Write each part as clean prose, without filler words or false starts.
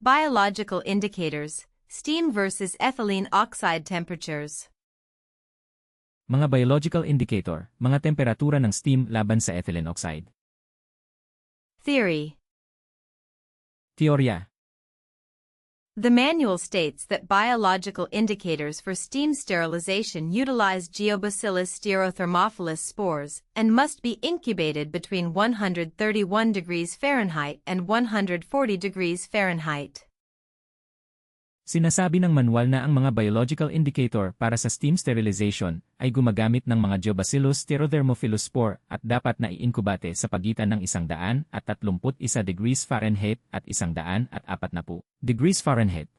Biological indicators, steam versus ethylene oxide temperatures. Mga biological indicator, mga temperatura ng steam laban sa ethylene oxide. Theory. Teorya. The manual states that biological indicators for steam sterilization utilize Geobacillus stereothermophilus spores and must be incubated between 131 degrees Fahrenheit and 140 degrees Fahrenheit. Sinasabi ng manual na ang mga biological indicator para sa steam sterilization ay gumagamit ng mga Geobacillus stereothermophilus spore at dapat na i-incubate sa pagitan ng 131 degrees Fahrenheit at 140 degrees Fahrenheit.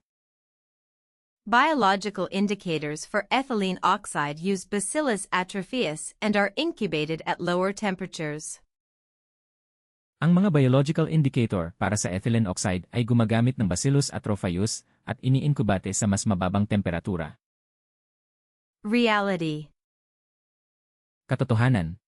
Biological indicators for ethylene oxide use Bacillus atrophaeus and are incubated at lower temperatures. Ang mga biological indicator para sa ethylene oxide ay gumagamit ng Bacillus atrophaeus at ini-incubate sa mas mababang temperatura. Reality. Katotohanan.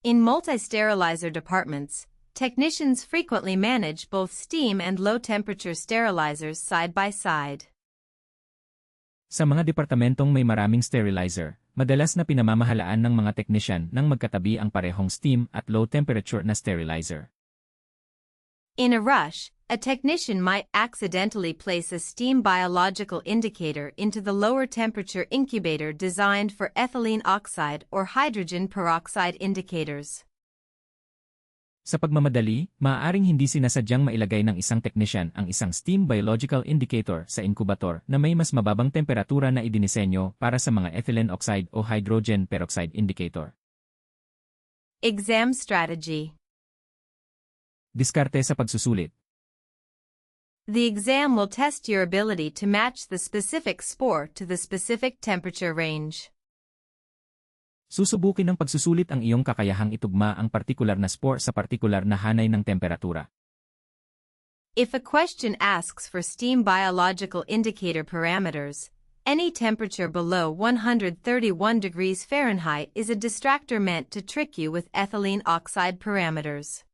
In multi-sterilizer departments, technicians frequently manage both steam and low-temperature sterilizers side by side. Sa mga departamentong may maraming sterilizer, madalas na pinamamahalaan ng mga technician ng magkatabi ang parehong steam at low-temperature na sterilizer. In a rush, a technician might accidentally place a steam biological indicator into the lower temperature incubator designed for ethylene oxide or hydrogen peroxide indicators. Sa pagmamadali, maaaring hindi sinasadyang mailagay ng isang technician ang isang steam biological indicator sa incubator na may mas mababang temperatura na idinisenyo para sa mga ethylene oxide o hydrogen peroxide indicator. Exam strategy. Diskarte sa pagsusulit. The exam will test your ability to match the specific spore to the specific temperature range. Susubukin ng pagsusulit ang iyong kakayahang itugma ang partikular na spore sa partikular na hanay ng temperatura. If a question asks for steam biological indicator parameters, any temperature below 131 degrees Fahrenheit is a distractor meant to trick you with ethylene oxide parameters.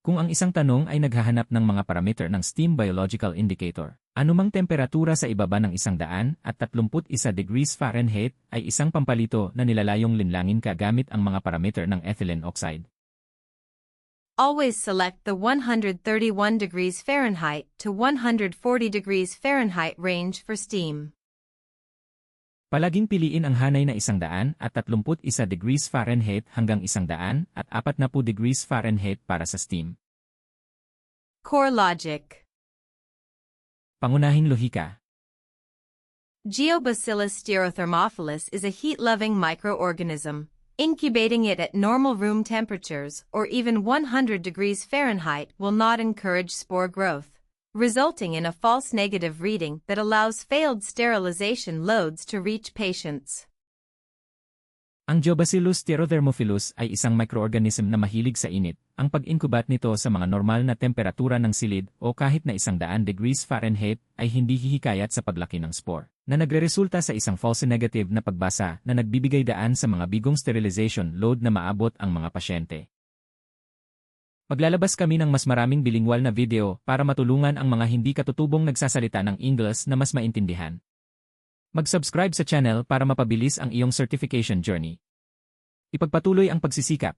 Kung ang isang tanong ay naghahanap ng mga parameter ng steam biological indicator, anumang temperatura sa ibaba ng 131 degrees Fahrenheit ay isang pampalito na nilalayong linlangin ka gamit ang mga parameter ng ethylene oxide. Always select the 131 degrees Fahrenheit to 140 degrees Fahrenheit range for steam. Palaging piliin ang hanay na 131 degrees Fahrenheit hanggang 140 degrees Fahrenheit para sa steam. Core logic. Pangunahing lohika. Geobacillus stereothermophilus is a heat-loving microorganism. Incubating it at normal room temperatures or even 100 degrees Fahrenheit will not encourage spore growth, resulting in a false negative reading that allows failed sterilization loads to reach patients. Ang Geobacillus stereothermophilus ay isang microorganism na mahilig sa init. Ang pag-incubat nito sa mga normal na temperatura ng silid o kahit na 100 degrees Fahrenheit ay hindi hihikayat sa paglaki ng spore, na nagreresulta sa isang false negative na pagbasa na nagbibigay daan sa mga bigong sterilization load na maabot ang mga pasyente. Maglalabas kami ng mas maraming bilingwal na video para matulungan ang mga hindi katutubong nagsasalita ng Ingles na mas maintindihan. Mag-subscribe sa channel para mapabilis ang iyong certification journey. Ipagpatuloy ang pagsisikap.